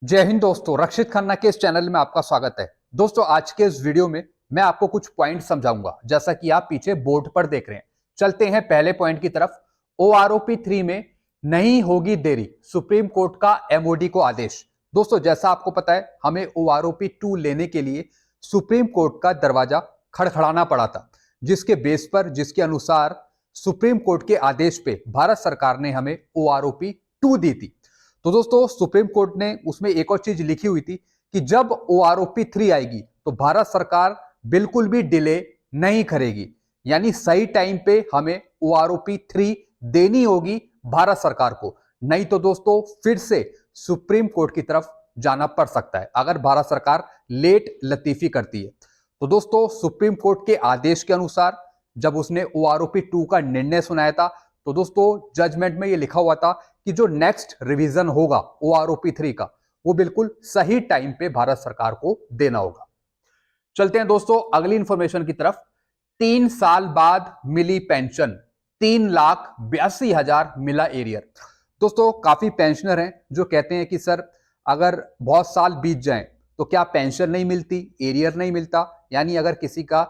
जय हिंद दोस्तों, रक्षित खन्ना के इस चैनल में आपका स्वागत है। दोस्तों, आज के इस वीडियो में मैं आपको कुछ पॉइंट समझाऊंगा, जैसा कि आप पीछे बोर्ड पर देख रहे हैं। चलते हैं पहले पॉइंट की तरफ। ओआरओपी 3 में नहीं होगी देरी, सुप्रीम कोर्ट का एमओडी को आदेश। दोस्तों, जैसा आपको पता है, हमें ओआरओपी 2 लेने के लिए सुप्रीम कोर्ट का दरवाजा खड़खड़ाना पड़ा था, जिसके बेस पर, जिसके अनुसार सुप्रीम कोर्ट के आदेश पे भारत सरकार ने हमें ओआरओपी 2 दी थी। तो दोस्तों, सुप्रीम कोर्ट ने उसमें एक और चीज लिखी हुई थी कि जब ओआरओपी 3 आएगी तो भारत सरकार बिल्कुल भी डिले नहीं करेगी, यानी सही टाइम पे हमें ओआरओपी 3 देनी होगी भारत सरकार को। नहीं तो दोस्तों, फिर से सुप्रीम कोर्ट की तरफ जाना पड़ सकता है अगर भारत सरकार लेट लतीफी करती है। तो दोस्तों, सुप्रीम कोर्ट के आदेश के अनुसार जब उसने ओआरओपी 2 का निर्णय सुनाया था, तो दोस्तों जजमेंट में यह लिखा हुआ था कि जो नेक्स्ट रिवीजन होगा ओआरओपी 3 का, वो बिल्कुल सही टाइम पे भारत सरकार को देना होगा। चलते हैं दोस्तों अगली इंफॉर्मेशन की तरफ। 3 साल बाद मिली पेंशन, 3,82,000 मिला एरियर। दोस्तों, काफी पेंशनर हैं जो कहते हैं कि सर, अगर बहुत साल बीत जाएं तो क्या पेंशन नहीं मिलती, एरियर नहीं मिलता? यानी अगर किसी का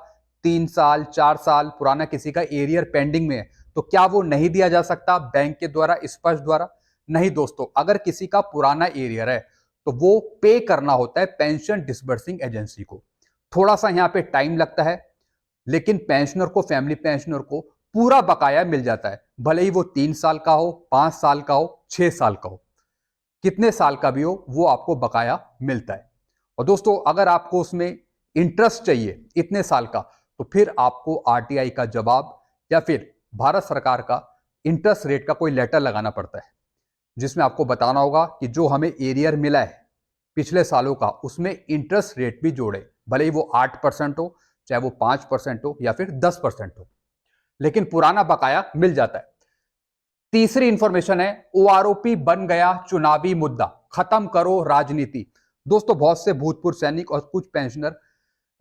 3 साल 4 साल पुराना किसी का एरियर पेंडिंग में है, तो क्या वो नहीं दिया जा सकता बैंक के द्वारा, स्पष्ट द्वारा? नहीं दोस्तों, अगर किसी का पुराना एरियर है तो वो पे करना होता है पेंशन डिसबर्सिंग एजेंसी को। थोड़ा सा यहां पे टाइम लगता है, लेकिन पेंशनर को, फैमिली पेंशनर को पूरा बकाया मिल जाता है, भले ही वो 3 साल का हो, 5 साल का हो, 6 साल का हो, कितने साल का भी हो, वो आपको बकाया मिलता है। और दोस्तों, अगर आपको उसमें इंटरेस्ट चाहिए इतने साल का, तो फिर आपको आरटीआई का जवाब या फिर भारत सरकार का इंटरेस्ट रेट का कोई लेटर लगाना पड़ता है, जिसमें आपको बताना होगा कि जो हमें एरियर मिला है पिछले सालों का, उसमें इंटरेस्ट रेट भी जोड़े, भले ही वो 8% हो, चाहे वो 5% हो या फिर 10% हो, लेकिन पुराना बकाया मिल जाता है। तीसरी इंफॉर्मेशन है, ओआरओपी बन गया चुनावी मुद्दा, खत्म करो राजनीति। दोस्तों, बहुत से भूतपूर्व सैनिक और कुछ पेंशनर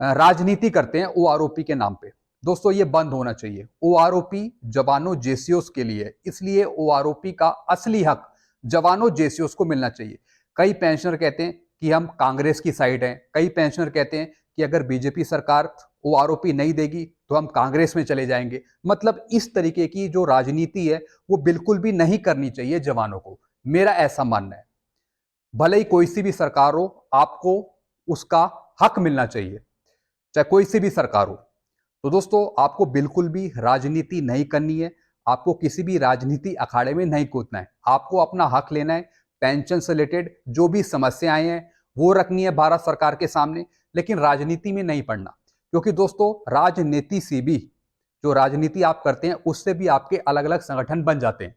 राजनीति करते हैं ओआरओपी के नाम पे। दोस्तों, ये बंद होना चाहिए। ओआरओपी जवानों जेसीओस के लिए, इसलिए ओआरओपी का असली हक जवानों जेसीओस को मिलना चाहिए। कई पेंशनर कहते हैं कि हम कांग्रेस की साइड हैं, कई पेंशनर कहते हैं कि अगर बीजेपी सरकार ओआरओपी नहीं देगी तो हम कांग्रेस में चले जाएंगे। मतलब इस तरीके की जो राजनीति है वो बिल्कुल भी नहीं करनी चाहिए जवानों को, मेरा ऐसा मानना है। भले ही कोई सी भी सरकार हो, आपको उसका हक मिलना चाहिए, चाहे कोई सी भी सरकार हो। तो दोस्तों, आपको बिल्कुल भी राजनीति नहीं करनी है, आपको किसी भी राजनीति अखाड़े में नहीं कूदना है। आपको अपना हक लेना है, पेंशन से रिलेटेड जो भी समस्याएं हैं वो रखनी है भारत सरकार के सामने, लेकिन राजनीति में नहीं पड़ना। क्योंकि दोस्तों, राजनीति से भी, जो राजनीति आप करते हैं उससे भी आपके अलग अलग संगठन बन जाते हैं।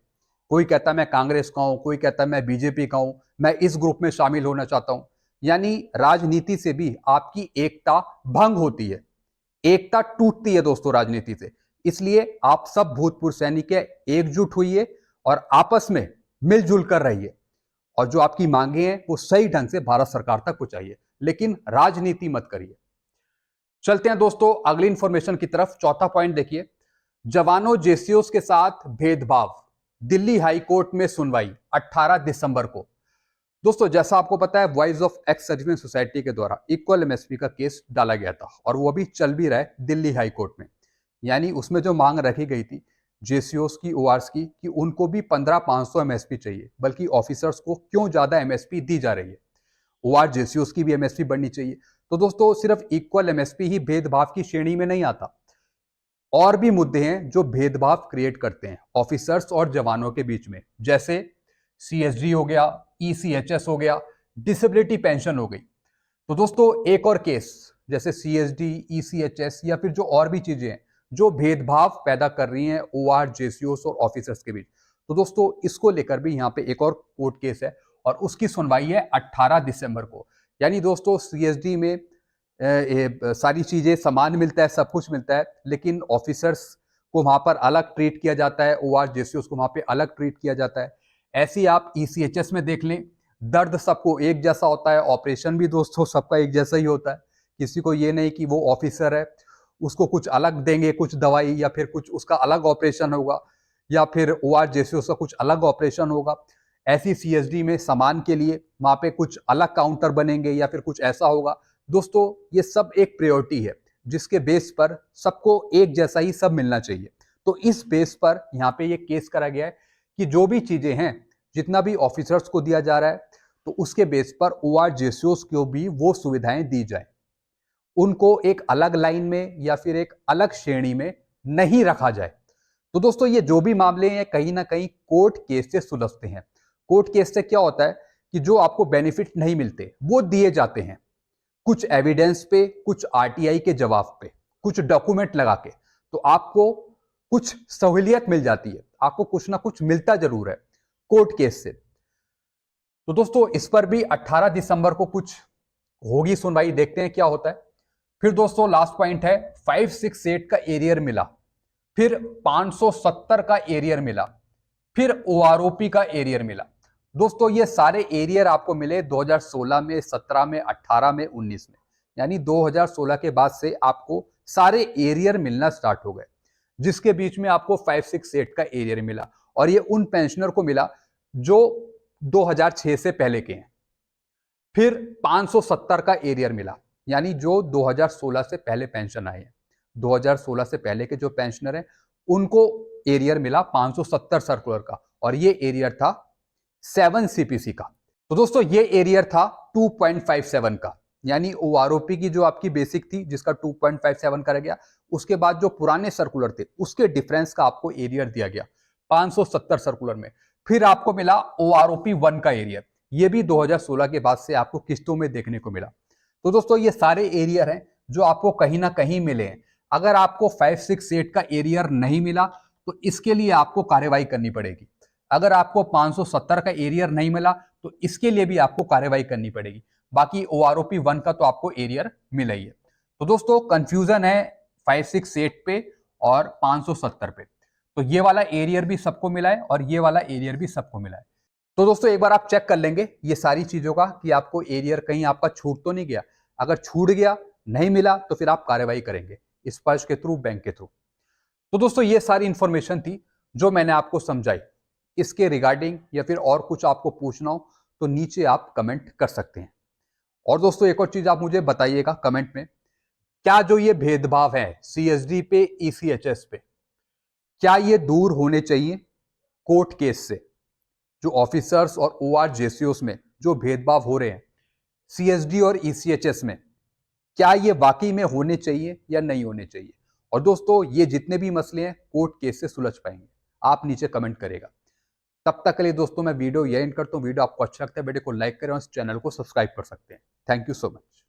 कोई कहता है मैं कांग्रेस का हूं, कोई कहता है मैं बीजेपी का हूं, मैं इस ग्रुप में शामिल होना चाहता हूं। यानी राजनीति से भी आपकी एकता भंग होती है, एकता टूटती है दोस्तों राजनीति से। इसलिए आप सब भूतपूर्व सैनिक एकजुट होइए और आपस में मिलजुल कर रहिए, और जो आपकी मांगे हैं वो सही ढंग से भारत सरकार तक पहुंचाइए, लेकिन राजनीति मत करिए। चलते हैं दोस्तों अगली इंफॉर्मेशन की तरफ। चौथा पॉइंट देखिए, जवानों जेसीओस के साथ भेदभाव, दिल्ली हाई कोर्ट में सुनवाई 18 दिसंबर को। दोस्तों, जैसा आपको पता है, voice of ex serviceman society के द्वारा इक्वल एमएसपी का केस डाला गया था, और वो अभी चल भी रहा है दिल्ली हाई कोर्ट में। यानी उसमें जो मांग रखी गई थी जेसीओस की, ओआरस की, कि उनको भी 15,500 एमएसपी चाहिए, बल्कि ऑफिसर्स को क्यों ज्यादा एमएसपी दी जा रही है, ओआर जेसीओस की भी एमएसपी बढ़नी चाहिए। तो दोस्तों, सिर्फ इक्वल एमएसपी ही भेदभाव की श्रेणी में नहीं आता, और भी मुद्दे हैं जो भेदभाव क्रिएट करते हैं ऑफिसर्स और जवानों के बीच में, जैसे सीएसडी हो गया, ईसीएचएस हो गया, डिसेबिलिटी पेंशन हो गई। तो दोस्तों, एक और केस जैसे सीएसडी, ईसीएचएस या फिर जो और भी चीजें हैं जो भेदभाव पैदा कर रही हैं ओआर जेसीओस और ऑफिसर्स के बीच, तो दोस्तों इसको लेकर भी यहाँ पे एक और कोर्ट केस है, और उसकी सुनवाई है 18 दिसंबर को। यानी दोस्तों, सीएसडी में सारी चीजें समान मिलता है, सब कुछ मिलता है, लेकिन ऑफिसर्स को वहां पर अलग ट्रीट किया जाता है, ओआर जेसीओस को वहां पे अलग ट्रीट किया जाता है। ऐसे ही आप ईसीएचएस में देख लें, दर्द सबको एक जैसा होता है, ऑपरेशन भी दोस्तों सबका एक जैसा ही होता है। किसी को ये नहीं कि वो ऑफिसर है उसको कुछ अलग देंगे, कुछ दवाई, या फिर कुछ उसका अलग ऑपरेशन होगा, या फिर ओआर जेसीओस का कुछ अलग ऑपरेशन होगा। ऐसी सीएसडी में सामान के लिए वहां पे कुछ अलग काउंटर बनेंगे या फिर कुछ ऐसा होगा। दोस्तों ये सब एक प्रायोरिटी है जिसके बेस पर सबको एक जैसा ही सब मिलना चाहिए। तो इस बेस पर यहाँ पे ये केस करा गया है कि जो भी चीजें हैं, जितना भी ऑफिसर्स को दिया जा रहा है, तो उसके बेस पर ORGCOs को भी वो सुविधाएं दी जाए। उनको एक अलग लाइन में या फिर एक अलग श्रेणी में नहीं रखा जाए। तो दोस्तों ये जो भी मामले हैं कहीं ना कहीं कोर्ट केस से सुलझते हैं। कोर्ट केस से क्या होता है कि जो आपको बेनिफिट नहीं मिलते वो दिए जाते हैं, कुछ एविडेंस पे, कुछ RTI के जवाब पे, कुछ डॉक्यूमेंट लगा के, तो आपको कुछ सहूलियत मिल जाती है, आपको कुछ ना कुछ मिलता जरूर है कोर्ट केस से। तो दोस्तों इस पर भी 18 दिसंबर को कुछ होगी सुनवाई, देखते हैं क्या होता है। फिर दोस्तों लास्ट पॉइंट है 568 का एरियर मिला, फिर 570 का एरियर मिला, फिर OROP का एरियर मिला। दोस्तों ये सारे एरियर आपको मिले 2016 में, 17 में, 18 में, 19 में, यानी 2016 के बाद से आपको सारे एरियर मिलना स्टार्ट हो गए, जिसके बीच में आपको 568 का एरियर मिला। और ये उन पेंशनर को मिला जो 2006 से पहले के हैं। फिर 570 का एरियर मिला, यानी जो 2016 से पहले पेंशन आए हैं, 2016 से पहले के जो पेंशनर हैं उनको एरियर मिला 570 सर्कुलर का, और ये एरियर था 7 CPC का। तो दोस्तों ये एरियर था 2.57 का, यानी OROP की जो आपकी बेसिक थी जिसका 2.57 करा गया, उसके बाद जो पुराने सर्कुलर थे उसके डिफरेंस का आपको एरियर दिया गया 570 सर्कुलर में। फिर आपको मिला OROP 1 का एरियर, ये भी 2016 के बाद से आपको किस्तों में देखने को मिला। तो दोस्तों ये सारे एरियर हैं जो आपको कहीं ना कहीं मिले हैं। अगर आपको 568 का एरियर नहीं मिला तो इसके लिए आपको कार्रवाई करनी पड़ेगी। अगर आपको 570 का एरियर नहीं मिला तो इसके लिए भी आपको कार्रवाई करनी पड़ेगी। बाकी OROP 1 का तो आपको एरियर मिला ही है। तो दोस्तों कंफ्यूजन है 568 पे और 570 पे, तो ये वाला एरियर भी सबको मिला है और ये वाला एरियर भी सबको मिला है। तो दोस्तों एक बार आप चेक कर लेंगे ये सारी चीजों का कि आपको एरियर कहीं आपका छूट तो नहीं गया। अगर छूट गया, नहीं मिला, तो फिर आप कार्रवाई करेंगे स्पर्श के थ्रू, बैंक के थ्रू। तो दोस्तों ये सारी इंफॉर्मेशन थी जो मैंने आपको समझाई। इसके रिगार्डिंग या फिर और कुछ आपको पूछना हो तो नीचे आप कमेंट कर सकते हैं। और दोस्तों एक और चीज आप मुझे बताइएगा कमेंट में, क्या जो ये भेदभाव है CSD पे, ECHS पे, क्या ये दूर होने चाहिए कोर्ट केस से? जो ऑफिसर्स और ORGCOs में जो भेदभाव हो रहे हैं CSD और ECHS में, क्या ये वाकई में होने चाहिए या नहीं होने चाहिए? और दोस्तों ये जितने भी मसले हैं कोर्ट केस से सुलझ पाएंगे, आप नीचे कमेंट करेगा। तब तक के लिए दोस्तों मैं वीडियो यही एंड करता हूँ। वीडियो आपको अच्छा लगता है वीडियो को लाइक करें और इस चैनल को सब्सक्राइब कर सकते हैं। Thank you so much.